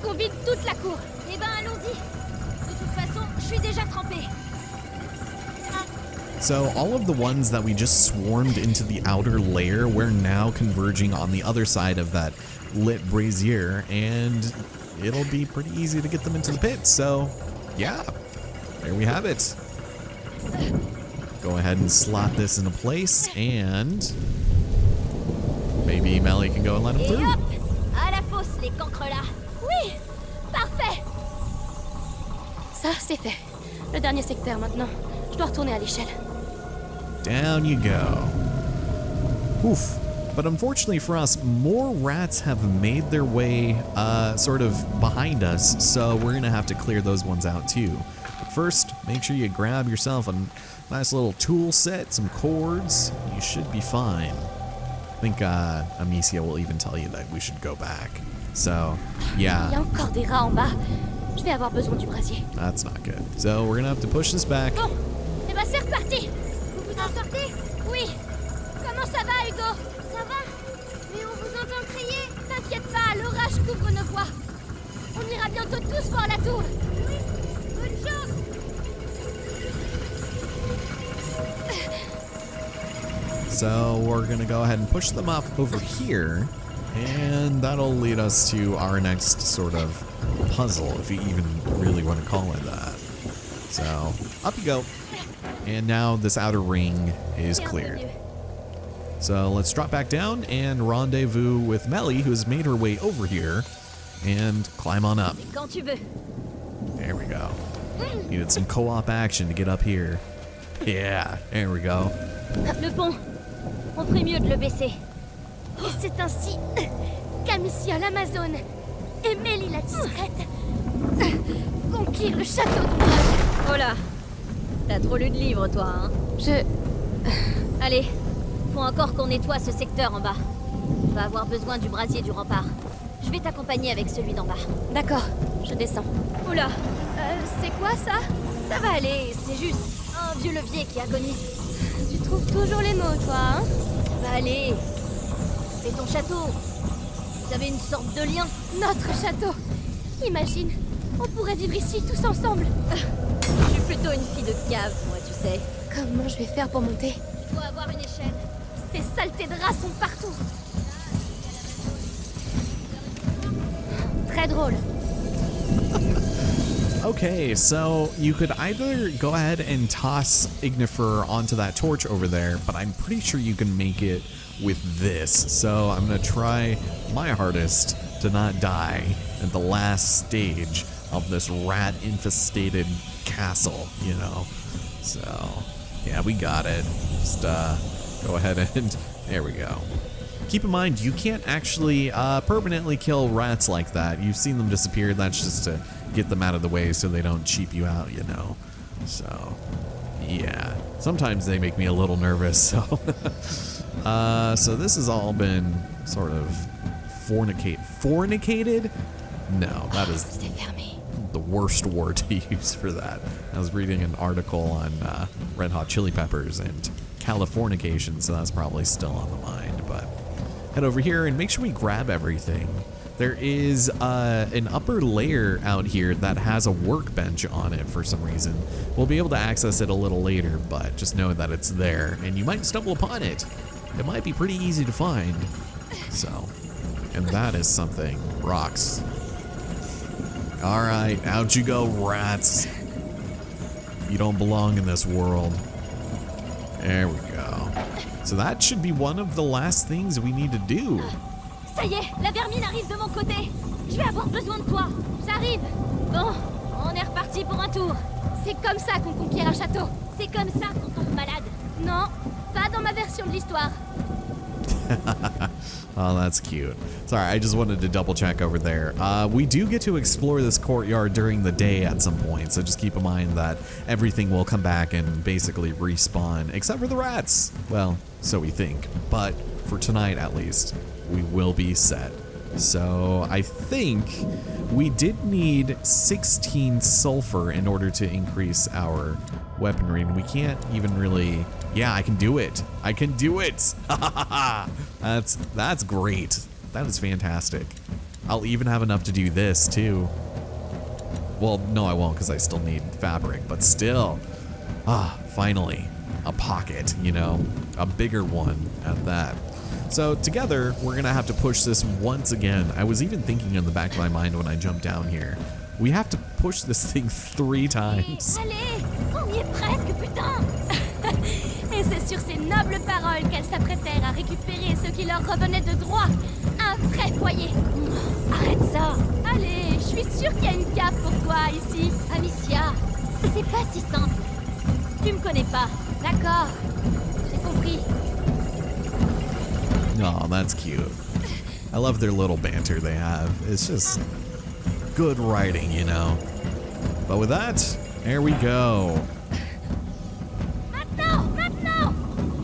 Faut qu'on vide toute la cour. Eh ben, allons-y. De toute façon, je suis déjà trempée. So all of the ones that we just swarmed into the outer layer, we're now converging on the other side of that lit brazier, and it'll be pretty easy to get them into the pit. So yeah, there we have it. Go ahead and slot this into place, and maybe Melly can go and let him through. Et hop, à la fosse, les cancres là. Oui, parfait. Ça, c'est fait. Le dernier secteur maintenant. Je dois retourner à l'échelle. Down you go. Oof. But unfortunately for us, more rats have made their way sort of behind us, so we're gonna have to clear those ones out too. But first, make sure you grab yourself a nice little tool set, some cords. You should be fine. I think Amicia will even tell you that we should go back. So, yeah. Il y a encore des rats en bas. Je vais avoir besoin du brasier. That's not good. So we're gonna have to push this back. Bon, eh ben c'est reparti. Vous vous en sortez? Oui. Comment ça va, Hugo? Ça va? Mais on vous entend crier. T'inquiète pas, l'orage couvre nos voix. On ira bientôt tous voir la tour. Oui, bonne chance. So we're gonna go ahead and push them up over here, and that'll lead us to our next sort of puzzle, if you even really want to call it that. So up you go. And now this outer ring is cleared. So let's drop back down and rendezvous with Melly, who has made her way over here, and climb on up. Quand tu veux. There we go. Needed some co-op action to get up here. Yeah, there we go. Le pont. On ferait mieux de le baisser. Et c'est ainsi qu'Amicia l'Amazone et Mélie la discrète conquirent le château d'ombrage. Oh là, t'as trop lu de livres, toi, hein? Allez, faut encore qu'on nettoie ce secteur en bas. On va avoir besoin du brasier du rempart. Je vais t'accompagner avec celui d'en bas. D'accord, je descends. Oula, c'est quoi ça? Ça va aller, c'est juste un vieux levier qui agonise. Tu trouves toujours les mots, toi, hein? Ça va aller. C'est ton château. Vous avez une sorte de lien. Notre château. Imagine, on pourrait vivre ici tous ensemble. Je suis plutôt une fille de cave, moi, tu sais. Comment je vais faire pour monter? Tu dois avoir une échelle. Ces saletés de rats sont partout. Très drôle. Okay, so you could either go ahead and toss Ignifer onto that torch over there, but I'm pretty sure you can make it with this. So I'm gonna try my hardest to not die at the last stage of this rat-infested castle, you know? So, yeah, we got it. Just go ahead and, there we go. Keep in mind, you can't actually permanently kill rats like that. You've seen them disappear. That's just to get them out of the way so they don't cheap you out, you know. So, yeah. Sometimes they make me a little nervous, so. So this has all been sort of fornicated? No, that is the worst word to use for that. I was reading an article on Red Hot Chili Peppers and Californication, so that's probably still on the mind, but head over here and make sure we grab everything. There is an upper layer out here that has a workbench on it for some reason. We'll be able to access it a little later, but just know that it's there, and you might stumble upon it. It might be pretty easy to find. So, and that is something. Rocks. All right, out you go, rats. You don't belong in this world. There we go. So that should be one of the last things we need to do. Ça y est, la vermine arrive de mon côté. Je vais avoir besoin de toi. J'arrive. Bon, on est reparti pour un tour. C'est comme ça qu'on conquiert un château. C'est comme ça qu'on tombe malade. Non, pas dans ma version de l'histoire. Oh, that's cute. Sorry, I just wanted to double check over there. We do get to explore this courtyard during the day at some point, so just keep in mind that everything will come back and basically respawn, except for the rats. Well, so we think, but for tonight at least, we will be set. So I think we did need 16 sulfur in order to increase our weaponry, and we can't even really. Yeah, I can do it. I can do it. That's great. That is fantastic. I'll even have enough to do this too. Well, no, I won't because I still need fabric, but still. Finally, a pocket, you know, a bigger one at that. So together, we're gonna have to push this once again. I was even thinking in the back of my mind when I jumped down here, we have to push this thing 3 times. Allez, on y est presque, putain. Et c'est sur ces nobles paroles qu'elles s'apprêtèrent à récupérer ce qui leur revenait de droit. Un vrai foyer. Arrête ça. Allez, je suis sûre qu'il y a une cave pour toi ici. Amicia, c'est pas si simple. Tu me connais pas, d'accord? J'ai compris. Oh, that's cute. I love their little banter they have. It's just good writing, you know. But with that, there we go. Maintenant!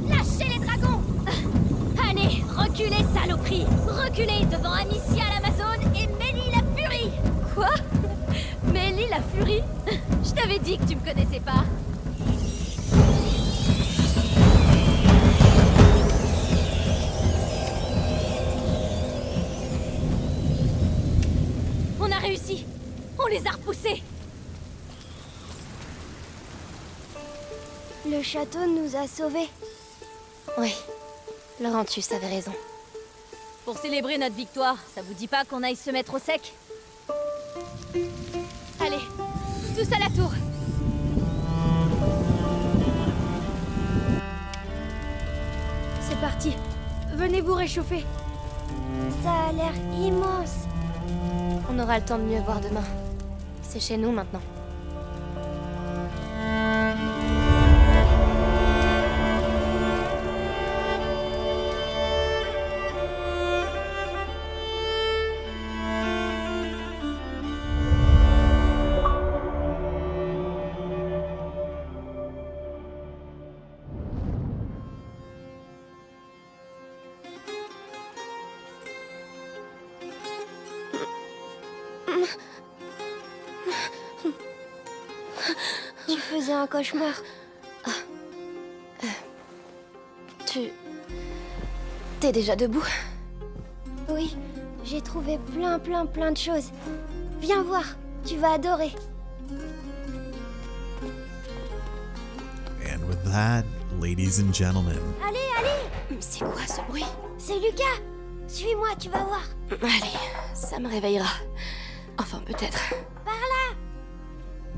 Lâchez les dragons! Allez, reculez, saloperie! Reculez devant Amicia l'Amazone et Mélie la Furie! Quoi? Mélie la Furie? Je t'avais dit que tu me connaissais pas. On a réussi! On les a repoussés! Le château nous a sauvés. Oui, Laurentius avait raison. Pour célébrer notre victoire, ça vous dit pas qu'on aille se mettre au sec? Allez, tous à la tour! C'est parti. Venez vous réchauffer. Ça a l'air immense. On aura le temps de mieux voir demain. C'est chez nous maintenant. Tu faisais un cauchemar. T'es déjà debout? Oui, j'ai trouvé plein de choses. Viens voir, tu vas adorer. And with that, ladies and gentlemen. Allez! C'est quoi ce bruit? C'est Lucas! Suis-moi, tu vas voir. Allez, ça me réveillera. Enfin, peut-être.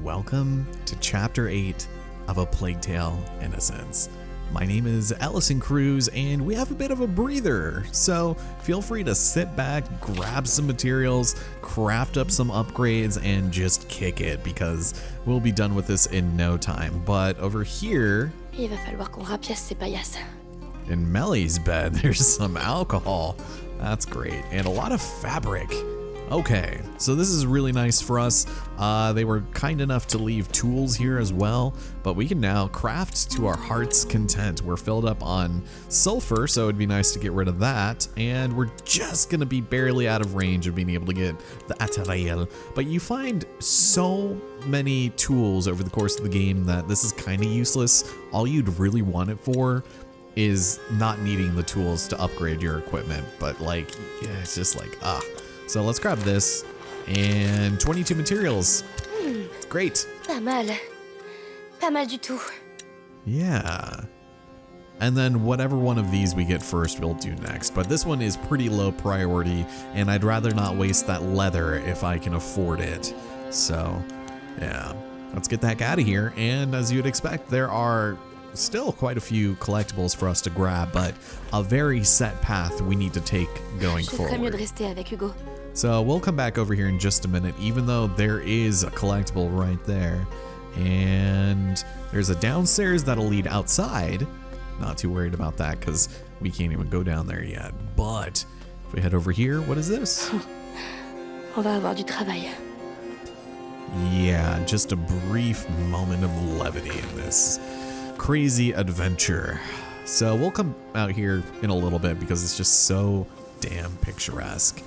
Welcome to Chapter 8 of A Plague Tale: Innocence. My name is Ellison Cruz, and we have a bit of a breather, so feel free to sit back, grab some materials, craft up some upgrades, and just kick it, because we'll be done with this in no time. But over here, Il va falloir qu'on rapiace ces paillasses. in Mellie's bed, there's some alcohol. That's great, and a lot of fabric. Okay, so this is really nice for us. They were kind enough to leave tools here as well, but we can now craft to our heart's content. We're filled up on sulfur, so it'd be nice to get rid of that, and we're just gonna be barely out of range of being able to get the Atarael. But you find so many tools over the course of the game that this is kind of useless. All you'd really want it for is not needing the tools to upgrade your equipment, but like, yeah, it's just like, So let's grab this, and 22 materials. It's great. Pas mal. Pas mal du tout. Yeah. And then whatever one of these we get first, we'll do next. But this one is pretty low priority, and I'd rather not waste that leather if I can afford it. So, yeah. Let's get the heck out of here. And as you'd expect, there are still quite a few collectibles for us to grab, but a very set path we need to take going Je ferais mieux de forward. rester avec Hugo. So we'll come back over here in just a minute, even though there is a collectible right there. And there's a downstairs that'll lead outside. Not too worried about that because we can't even go down there yet. But if we head over here, what is this? On va avoir du travail. Yeah, just a brief moment of levity in this crazy adventure. So we'll come out here in a little bit because it's just so damn picturesque.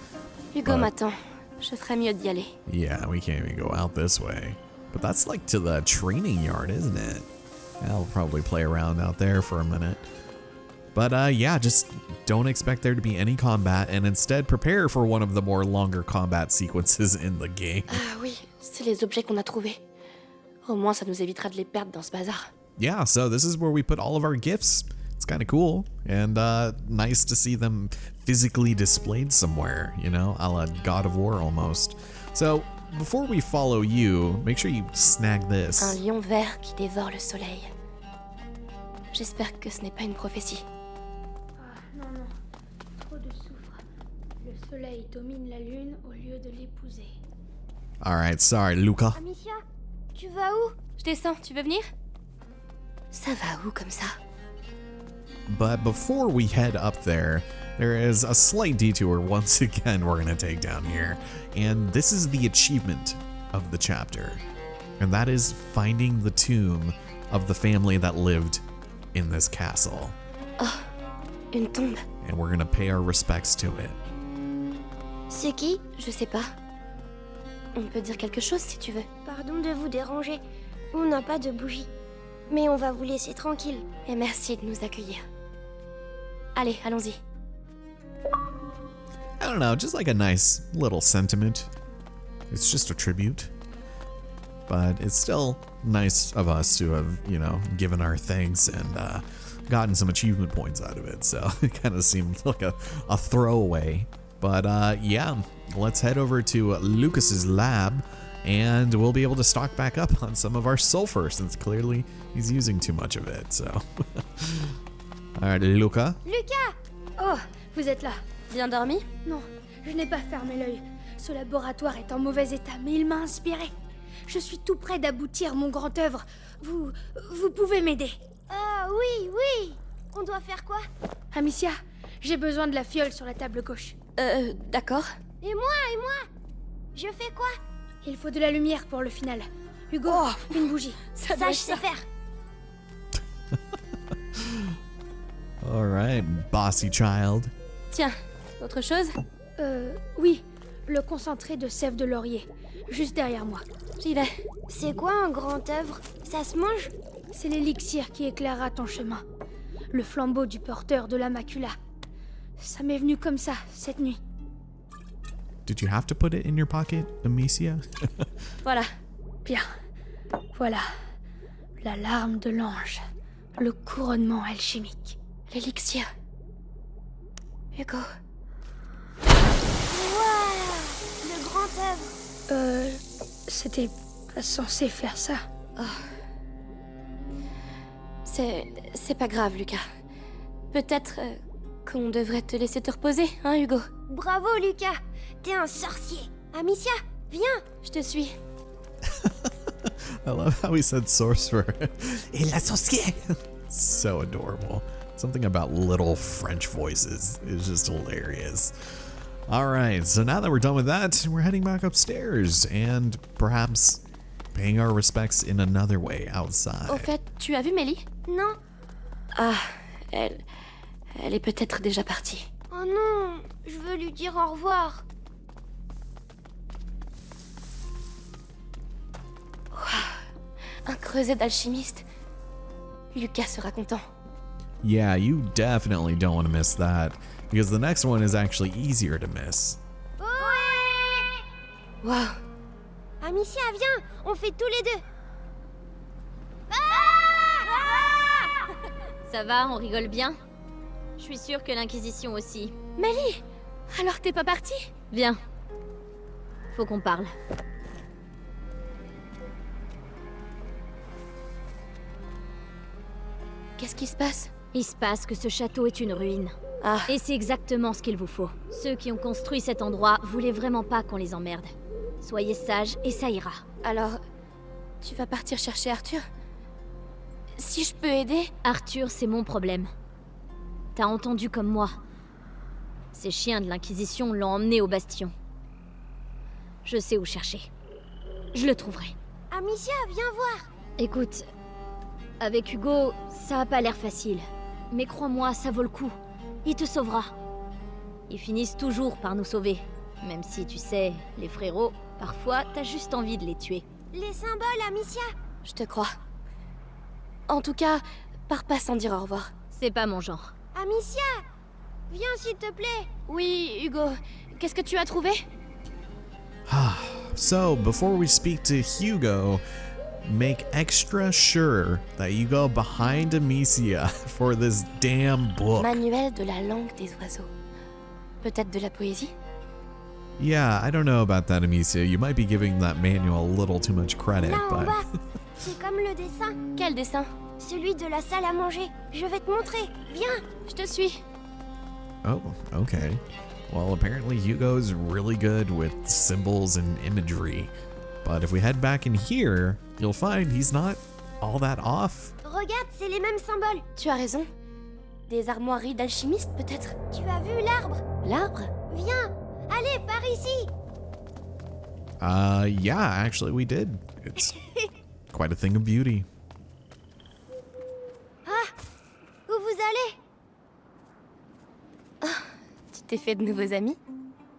Hugo m'attend. Je ferais mieux d'y aller. Yeah, we can't even go out this way. But that's like to the training yard, isn't it? I'll probably play around out there for a minute. But yeah, just don't expect there to be any combat and instead prepare for one of the more longer combat sequences in the game. Ah oui, c'est les objets qu'on a trouvés. Au moins, ça nous évitera de les perdre dans ce bazar. Yeah, so this is where we put all of our gifts. It's kind of cool and nice to see them physically displayed somewhere, you know, a la God of War almost. So before we follow you, make sure you snag this. Un lion vert qui dévore le soleil. J'espère que ce n'est pas une prophétie. Ah, non, non. Trop de soufre. Le soleil domine la lune au lieu de l'épouser. Alright, sorry, Luca. Amicia, tu vas où? Je descends, tu veux venir? Ça va où comme ça? But before we head up there is a slight detour once again we're going to take down here. And this is the achievement of the chapter. And that is finding the tomb of the family that lived in this castle. Oh, une tombe. And we're going to pay our respects to it. C'est qui? Je sais pas. On peut dire quelque chose si tu veux. Pardon de vous déranger. On n'a pas de bougie. Mais on va vous laisser tranquille. Et merci de nous accueillir. Allez, allons-y. I don't know, just like a nice little sentiment. It's just a tribute. But it's still nice of us to have, you know, given our thanks and gotten some achievement points out of it. So it kind of seemed like a throwaway. But yeah, let's head over to Lucas's lab and we'll be able to stock back up on some of our sulfur since clearly he's using too much of it. So, all right, Luca. Lucas! Oh, vous êtes là. Bien dormi? Non, je n'ai pas fermé l'œil. Ce laboratoire est en mauvais état, mais il m'a inspiré. Je suis tout près d'aboutir mon grand œuvre. Vous pouvez m'aider. Ah oui, oui! On doit faire quoi? Amicia, j'ai besoin de la fiole sur la table gauche. D'accord. Et moi? Je fais quoi? Il faut de la lumière pour le final. Hugo, une bougie. Ça Ça, je sais faire. All right, bossy child. Tiens, autre chose? Oui, le concentré de sève de laurier, juste derrière moi. J'y vais. C'est quoi un grand œuvre? Ça se mange? C'est l'élixir qui éclairera ton chemin. Le flambeau du porteur de la macula. Ça m'est venu comme ça, cette nuit. Did you have to put it in your pocket, Amicia? Voilà. Bien. Voilà. La larme de l'ange. Le couronnement alchimique. L'élixir. Hugo. Waouh! Le grand œuvre. C'était pas censé faire ça. C'est pas grave, Lucas. Peut-être qu'on devrait te laisser te reposer, hein, Hugo? Bravo, Lucas! T'es un sorcier. Amicia, viens! Je te suis. I love how he said sorcerer. Il a sorcier. So adorable. Something about little French voices is just hilarious. All right, so now that we're done with that, we're heading back upstairs and perhaps paying our respects in another way outside. Au fait, tu as vu Mélie? Non. Ah, elle est peut-être déjà partie. Oh non, je veux lui dire au revoir. Un creuset d'alchimiste. Lucas sera content. Yeah, you definitely don't want to miss that because the next one is actually easier to miss. Ouais! Waouh. Amicia, viens, on fait tous les deux. Ça va, on rigole bien? Je suis sûre que l'Inquisition aussi. Mélie, alors t'es pas partie? Viens. Faut qu'on parle. Qu'est-ce qui se passe? Il se passe que ce château est une ruine. Ah, Et c'est exactement ce qu'il vous faut. Ceux qui ont construit cet endroit voulaient vraiment pas qu'on les emmerde. Soyez sages et ça ira. alors, tu vas partir chercher Arthur? Si je peux aider? Arthur, c'est mon problème. T'as entendu comme moi. Ces chiens de l'Inquisition l'ont emmené au bastion. Je sais où chercher. Je le trouverai. Amicia, viens voir. Écoute, avec Hugo, ça a pas l'air facile. Mais crois-moi, ça vaut le coup. Il te sauvera. Ils finissent toujours par nous sauver. Même si, tu sais, les frérots, parfois, t'as juste envie de les tuer. Les symboles, Amicia. Je te crois. En tout cas, pars pas sans dire au revoir. C'est pas mon genre. Amicia! Viens, s'il te plaît! Oui, Hugo. Qu'est-ce que tu as trouvé? So, before we speak to Hugo, make extra sure that you go behind Amicia for this damn book. Manuel de la langue des oiseaux. Peut-être de la poésie? Yeah, I don't know about that, Amicia. You might be giving that manual a little too much credit, Là en but... bas, c'est comme le dessin. Quel dessin? Celui de la salle à manger. Je vais te montrer. Viens! Je te suis. Oh, okay. Well, apparently Hugo's really good with symbols and imagery. But if we head back in here, you'll find he's not all that off. Regarde, c'est les mêmes symboles. Tu as raison. Des armoiries d'alchimistes, peut-être? Tu as vu l'arbre? L'arbre? Viens! Allez, par ici! Yeah, actually we did. It's quite a thing of beauty. Ah! Où vous allez? Tu t'es fait de nouveaux amis?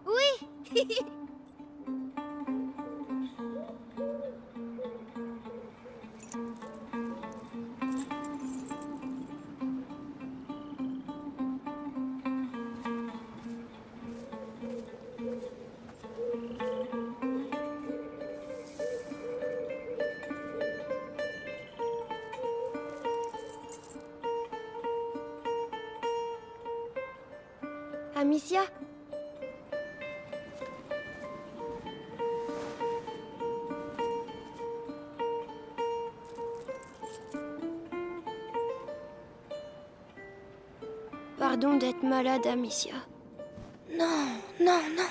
Oui! Amicia? Pardon d'être malade, Amicia. Non, non, non.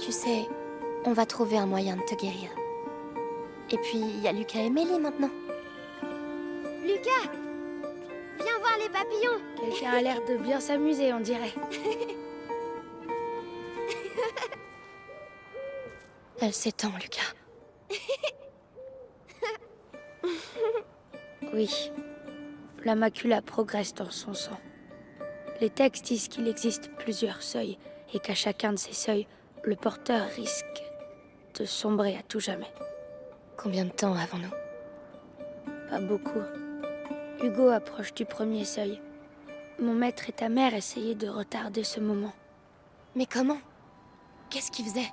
Tu sais, on va trouver un moyen de te guérir. Et puis, il y a Lucas et Mélie maintenant. Lucas! Viens voir les papillons! Quelqu'un a l'air de bien s'amuser, on dirait. Elle s'étend, Lucas. Oui, la macula progresse dans son sang. Les textes disent qu'il existe plusieurs seuils et qu'à chacun de ces seuils, le porteur risque de sombrer à tout jamais. Combien de temps avons-nous? Pas beaucoup. Hugo approche du premier seuil. Mon maître et ta mère essayaient de retarder ce moment. Mais comment? Qu'est-ce qu'il faisait?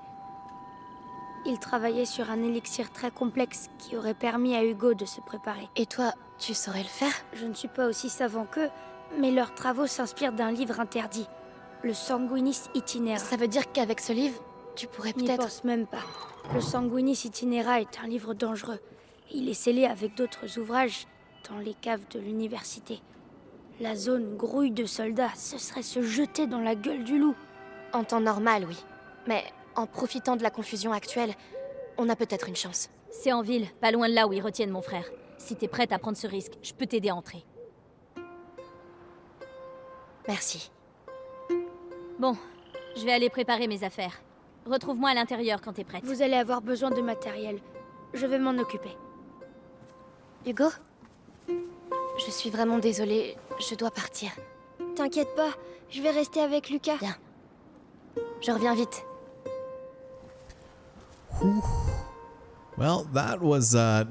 Ils travaillaient sur un élixir très complexe qui aurait permis à Hugo de se préparer. Et toi, tu saurais le faire? Je ne suis pas aussi savant qu'eux, mais leurs travaux s'inspirent d'un livre interdit, le Sanguinis Itinera. Ça veut dire qu'avec ce livre, tu pourrais N'y peut-être... pense même pas. Le Sanguinis Itinera est un livre dangereux. Il est scellé avec d'autres ouvrages dans les caves de l'université. La zone grouille de soldats, ce serait se jeter dans la gueule du loup. En temps normal, oui. Mais en profitant de la confusion actuelle, on a peut-être une chance. C'est en ville, pas loin de là où ils retiennent mon frère. Si t'es prête à prendre ce risque, je peux t'aider à entrer. Merci. Bon, je vais aller préparer mes affaires. Retrouve-moi à l'intérieur quand t'es prête. Vous allez avoir besoin de matériel. Je vais m'en occuper. Hugo? Je suis vraiment désolée, je dois partir. T'inquiète pas, je vais rester avec Lucas. Bien. Je reviens vite. Well, that was, I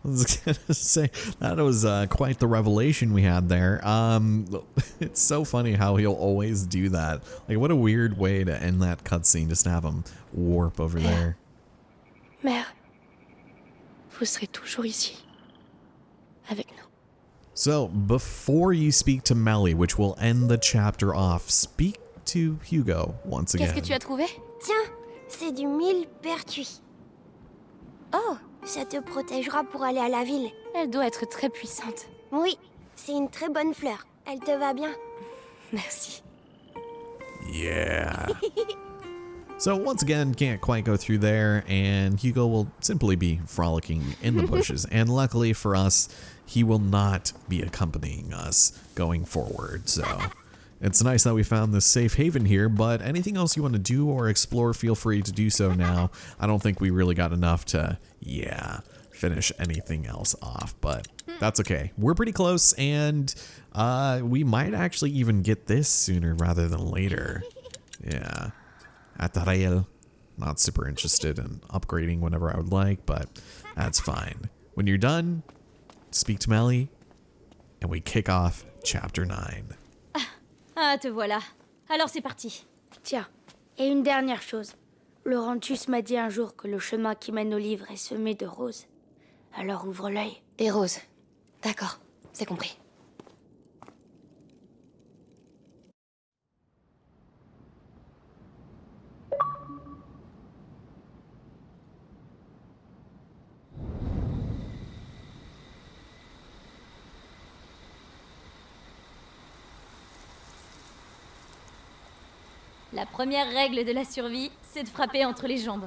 was gonna say, that was quite the revelation we had there. It's so funny how he'll always do that. Like, what a weird way to end that cutscene, just to have him warp over there. Mère, vous serez toujours ici. Avec nous. So, before you speak to Melly, which will end the chapter off, speak to Hugo once again. Qu'est-ce que tu as trouvé? Tiens, c'est du millepertuis. Oh, ça te protégera pour aller à la ville. Elle doit être très puissante. Oui, c'est une très bonne fleur. Elle te va bien. Merci. Yeah. So once again, can't quite go through there, and Hugo will simply be frolicking in the bushes. And luckily for us, he will not be accompanying us going forward. So it's nice that we found this safe haven here, but anything else you want to do or explore, feel free to do so now. I don't think we really got enough to, finish anything else off, but that's okay. We're pretty close, and we might actually even get this sooner rather than later. Yeah. Atarayel. not super interested in upgrading whenever I would like, but that's fine. When you're done, speak to Melly, and we kick off Chapter 9. Ah, te voilà. Alors c'est parti. Tiens, et une dernière chose. Laurentus m'a dit un jour que le chemin qui mène au livre est semé de roses. Alors ouvre l'œil. Des roses. D'accord, c'est compris. La première règle de la survie, c'est de frapper entre les jambes.